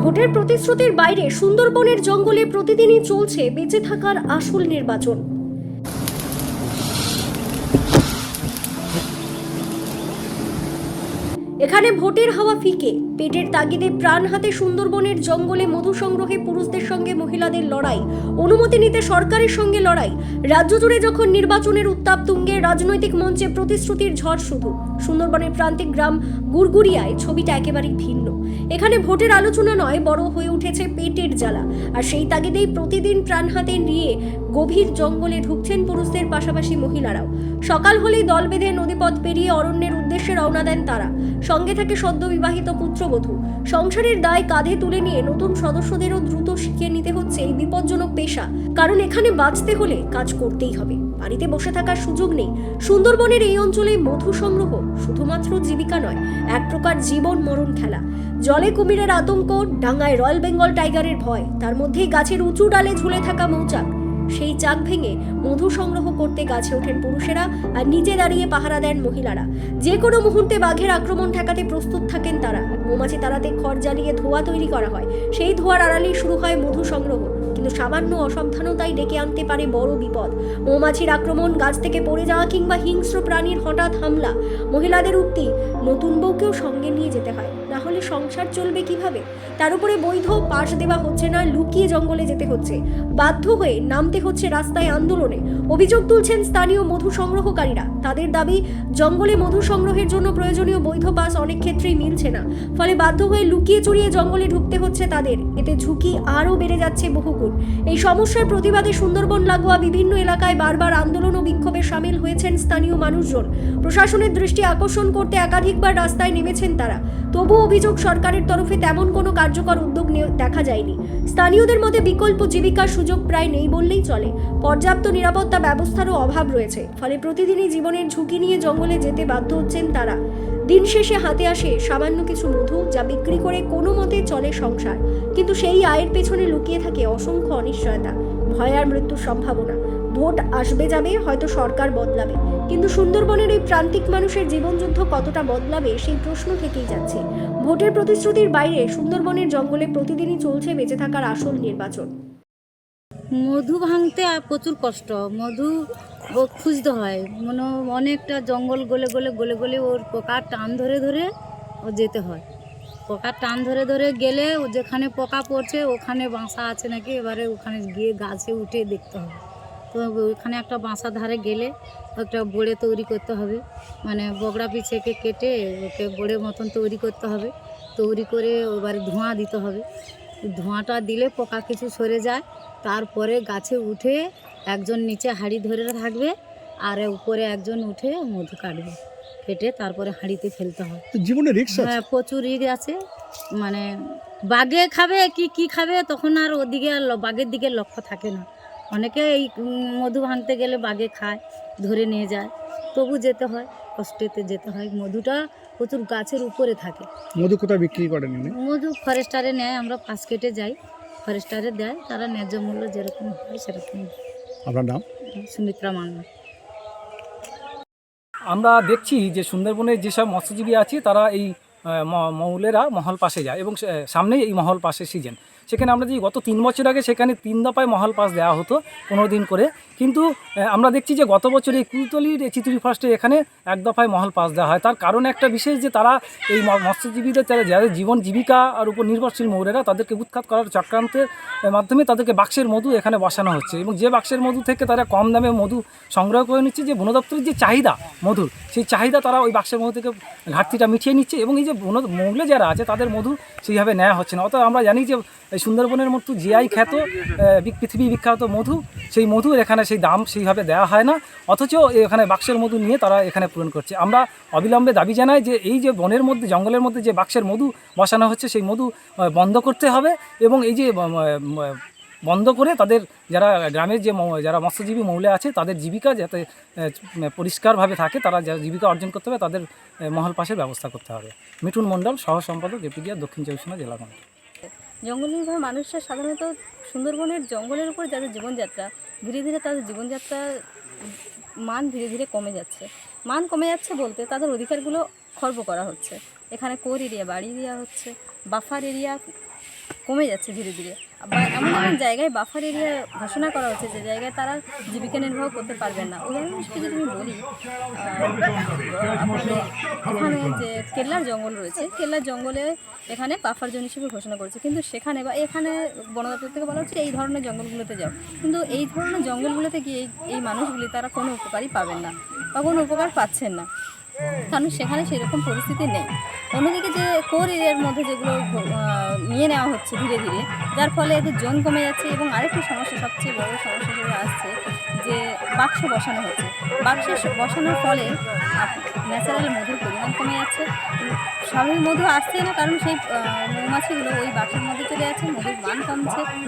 ভোটের প্রতিশ্রুতির বাইরে সুন্দরবনের জঙ্গলে প্রতিদিনই চলছে বেঁচে থাকার আসল নির্বাচন। এখানে ভোটের হাওয়া ফিকে, পেটের তাগিদে প্রাণ হাতে সুন্দরবনের জঙ্গলে মধু সংগ্রহে পুরুষদের সঙ্গে মহিলাদের লড়াই, অনুমতি নিতে সরকারের সঙ্গে লড়াই। রাজ্য জুড়ে যখন নির্বাচনের উত্তাপ তুঙ্গে, রাজনৈতিক মঞ্চে প্রতিশ্রুতির ঝড় শুধু। সুন্দরবনের প্রান্তিক গ্রাম গুড়গুড়িয়ায় ছবিটা একেবারেই ভিন্ন। এখানে ভোটের আলোচনা নয়, বড় হয়ে উঠেছে পেটের জ্বালা। আর সেই তাগিদেই প্রতিদিন প্রাণ হাতে নিয়ে গভীর জঙ্গলে ঢুকছেন পুরুষদের পাশাপাশি মহিলারাও। সকাল হলেই দল বেঁধে নদীপথ পেরিয়ে অরণ্যের উদ্দেশ্যে রওনা দেন তারা। সঙ্গে থাকে সদ্য বিবাহিত পুত্রবধূ। সংসারের দায় কাঁধে তুলে নিয়ে নতুন সদস্যদেরও দ্রুত শিখিয়ে নিতে হচ্ছে এই বিপজ্জনক পেশা। কারণ এখানে বাঁচতে হলে কাজ করতেই হবে, বাড়িতে বসে থাকার সুযোগ নেই। সুন্দরবনের এই অঞ্চলে মধু সংগ্রহ শুধুমাত্র জীবিকা নয়, এক প্রকার জীবন মরণ খেলা। জলে কুমিরের আতঙ্ক, ডাঙায় রয়্যাল বেঙ্গল টাইগারের ভয়, তার মধ্যেই গাছের উঁচু ডালে ঝুলে থাকা মৌচাক। সেই চাক ভেঙে মধু সংগ্রহ করতে গাছে ওঠেন পুরুষেরা, আর নিচে দাঁড়িয়ে পাহারা দেন মহিলারা। যে কোনো মুহূর্তে বাঘের আক্রমণ ঠেকাতে প্রস্তুত থাকেন তারা। মৌমাছি তাড়াতে খড় জ্বালিয়ে ধোঁয়া তৈরি করা হয়, সেই ধোঁয়ার আড়ালেই শুরু হয় মধু সংগ্রহ। কিন্তু সামান্য অসাবধানতাই ডেকে আনতে পারে বড় বিপদ। মৌমাছির আক্রমণ, গাছ থেকে পড়ে যাওয়া কিংবা হিংস্র প্রাণীর হঠাৎ হামলা। মহিলাদের উক্তি, নতুন বউকেও সঙ্গে নিয়ে যেতে হয়, না হলে সংসার চলবে কিভাবে? তার উপরে বৈধ পাশ দেওয়া হচ্ছে না, লুকিয়ে জঙ্গলে যেতে হচ্ছে। বাধ্য হয়ে নামতে হচ্ছে রাস্তায় আন্দোলনে। অভিযোগ তুলছেন স্থানীয় মধু সংগ্রহকারীরা। তাদের দাবি, জঙ্গলে মধু সংগ্রহের জন্য প্রয়োজনীয় বৈধ পাস অনেক ক্ষেত্রেই মিলছে না, ফলে বাধ্য হয়ে লুকিয়ে চুরিয়ে জঙ্গলে ঢুকতে হচ্ছে তাদের। এতে ঝুঁকি আরও বেড়ে যাচ্ছে বহুগুণ। এই সমস্যার প্রতিবাদে সুন্দরবন লাগোয়া বিভিন্ন এলাকায় বারবার আন্দোলন ও বিক্ষোভে সামিল হয়েছেন স্থানীয় মানুষজন। প্রশাসনের দৃষ্টি আকর্ষণ করতে একাধিকবার রাস্তায় নেমেছেন তারা। তবু অভিযোগ, সরকারের তরফে তেমন কোনো কার্যকর উদ্যোগ দেখা যায়নি। স্থানীয়দের মধ্যে বিকল্প জীবিকার সুযোগ প্রায় নেই বললেই চলে। পর্যাপ্ত নিরাপত্তা ব্যবস্থারও অভাব রয়েছে, ফলে প্রতিদিনই জীবনের ঝুঁকি নিয়ে জঙ্গলে যেতে বাধ্য হচ্ছেন তারা। দিন শেষে হাতে আসে সামান্য কিছু মধু, যা বিক্রি করে কোনো মতে চলে সংসার। কিন্তু সেই আয়ের পেছনে লুকিয়ে থাকে অসংখ্য অনিশ্চয়তা, ভয় আর মৃত্যুর সম্ভাবনা। ভোট আসবে যাবে, হয়তো সরকার বদলাবে, কিন্তু সুন্দরবনের এই প্রান্তিক মানুষের জীবনযুদ্ধ কতটা বদলাবে সেই প্রশ্ন থেকেই যাচ্ছে। ভোটের প্রতিশ্রুতির বাইরে সুন্দরবনের জঙ্গলে প্রতিদিনই চলছে বেঁচে থাকার আসল নির্বাচন। মধু ভাঙতে প্রচুর কষ্ট, মধু খুঁজতে হয়, মানে অনেকটা জঙ্গল গলে গলে গলে গলে ওর পোকার টান ধরে ধরে ও যেতে হয়। পোকার টান ধরে ধরে গেলে ও যেখানে পোকা পড়ছে ওখানে বাসা আছে নাকি, এবারে ওখানে গিয়ে গাছে উঠে দেখতে হবে। তো ওখানে একটা বাসার ধারে গেলে একটা বড়ে তৈরি করতে হবে, মানে বগড়া পিছেকে কেটে ওকে বড়ে মতন তৈরি করতে হবে। তৈরি করে এবারে ধোঁয়া দিতে হবে। ধোঁয়াটা দিলে পোকা কিছু সরে যায়। তারপরে গাছে উঠে একজন নিচে হাঁড়ি ধরে থাকবে, আর উপরে একজন উঠে মধু কাটবে, কেটে তারপরে হাঁড়িতে ফেলতে হয়। জীবনে রিস্ক আছে। হ্যাঁ, প্রচুর রিস্ক আছে। মানে বাঘে খাবে কি খাবে, তখন আর ওদিকে বাঘের দিকে লক্ষ্য থাকে না। অনেকে এই মধু ভাঙতে গেলে বাঘে খায়, ধরে নিয়ে যায়, তবু যেতে হয়, কষ্টেতে যেতে হয়। মধুটা প্রচুর গাছের উপরে থাকে। মধু কোথায় বিক্রি করেন? মধু ফরেস্টারে নেয়, আমরা পাশ কেটে যাই, ফরেস্টারে দেয়, তারা ন্যায্য মূল্য যেরকম হয় সেরকম। আপনার নাম? সুমিত্রা মান্না। আমরা দেখছি যে সুন্দরবনের যেসব মৎস্যজীবী আছে তারা এই মৌলেরা মহল পাশে যায়, এবং সামনেই এই মহল পাশে সিজন। সেখানে আমরা যে গত 3 বছর আগে সেখানে 3 দফায় মহল পাস দেওয়া হতো 15 দিন করে, কিন্তু আমরা দেখছি যে গত বছর এই কুলতলির চিতুরি ফরেস্টে এখানে 1 দফায় মহল পাস দেওয়া হয়। তার কারণ একটা বিশেষ, যে তারা এই মৎস্যজীবীদের যাদের জীবন জীবিকার উপর নির্ভরশীল মৌলেরা, তাদেরকে উৎখাত করার চক্রান্তের মাধ্যমে তাদেরকে বাক্সের মধু এখানে বসানো হচ্ছে, এবং যে বাক্সের মধু থেকে তারা কম দামে মধু সংগ্রহ করে নিচ্ছে। যে বন দপ্তরের যে চাহিদা মধুর, সেই চাহিদা তারা ওই বাক্সের মধু থেকে ঘাটতিটা মিটিয়ে নিচ্ছে, এবং এই যে মৌলে যারা আছে তাদের মধু সেইভাবে নেওয়া হচ্ছে না। অর্থাৎ আমরা জানি যে এই সুন্দরবনের মতো জিআই খ্যাত পৃথিবী বিখ্যাত মধু, সেই মধুর এখানে সেই দাম সেইভাবে দেওয়া হয় না, অথচ এখানে বাক্সের মধু নিয়ে তারা এখানে পূরণ করছে। আমরা অবিলম্বে দাবি জানাই যে এই যে বনের মধ্যে, জঙ্গলের মধ্যে যে বাক্সের মধু বসানো হচ্ছে, সেই মধু বন্ধ করতে হবে, এবং এই যে বন্ধ করে তাদের যারা গ্রামের যে যারা মৎস্যজীবী মৌলে আছে তাদের জীবিকা যাতে পরিষ্কারভাবে থাকে, তারা যারা জীবিকা অর্জন করতে হবে, তাদের মহল পাশের ব্যবস্থা করতে হবে। মিঠুন মণ্ডল, সহ সম্পাদক, এপিডিআর, দক্ষিণ চব্বিশ পরগনা জেলা কমিটি। জঙ্গল নির্ভর মানুষরা সাধারণত সুন্দরবনের জঙ্গলের উপর যাদের জীবনযাত্রা, ধীরে ধীরে তাদের জীবনযাত্রার মান ধীরে ধীরে কমে যাচ্ছে। মান কমে যাচ্ছে বলতে তাদের অধিকারগুলো খর্ব করা হচ্ছে। এখানে কোর এরিয়া বাড়িয়ে দেওয়া হচ্ছে, বাফার এরিয়া কমে যাচ্ছে ধীরে ধীরে। বা এমন এমন জায়গায় বাফার এরিয়া ঘোষণা করা হচ্ছে যে জায়গায় তারা জীবিকা নির্বাহ করতে পারবেন না। উদাহরণ হিসেবে যদি আমি বলি, আপনাদের এখানে যে কেল্লার জঙ্গল রয়েছে, কেল্লার জঙ্গলে এখানে বাফার জোন হিসেবে ঘোষণা করেছে, কিন্তু সেখানে বা এখানে বন দপ্তর থেকে বলা হচ্ছে এই ধরনের জঙ্গলগুলোতে যাও, কিন্তু এই ধরনের জঙ্গলগুলোতে গিয়ে এই মানুষগুলি তারা কোনো উপকারই পাবেন না বা কোনো উপকার পাচ্ছেন না, কারণ সেখানে সেরকম পরিস্থিতি নেই। অন্যদিকে যে কোর এরিয়ার মধ্যে যেগুলো নিয়ে নেওয়া হচ্ছে ধীরে ধীরে, যার ফলে এদের জোন কমে যাচ্ছে। এবং আরেকটি সমস্যা, সবচেয়ে বড় সমস্যা যেটা আসছে, যে বাক্স বসানো হচ্ছে। বাক্সে বসানোর ফলে ন্যাচারাল মধুর পরিমাণ কমে যাচ্ছে। স্বাভাবিক মধু আসছে না, কারণ সেই মৌমাছিগুলো ওই বাক্সের মধ্যে চলে যাচ্ছে, মধুর মান কমছে।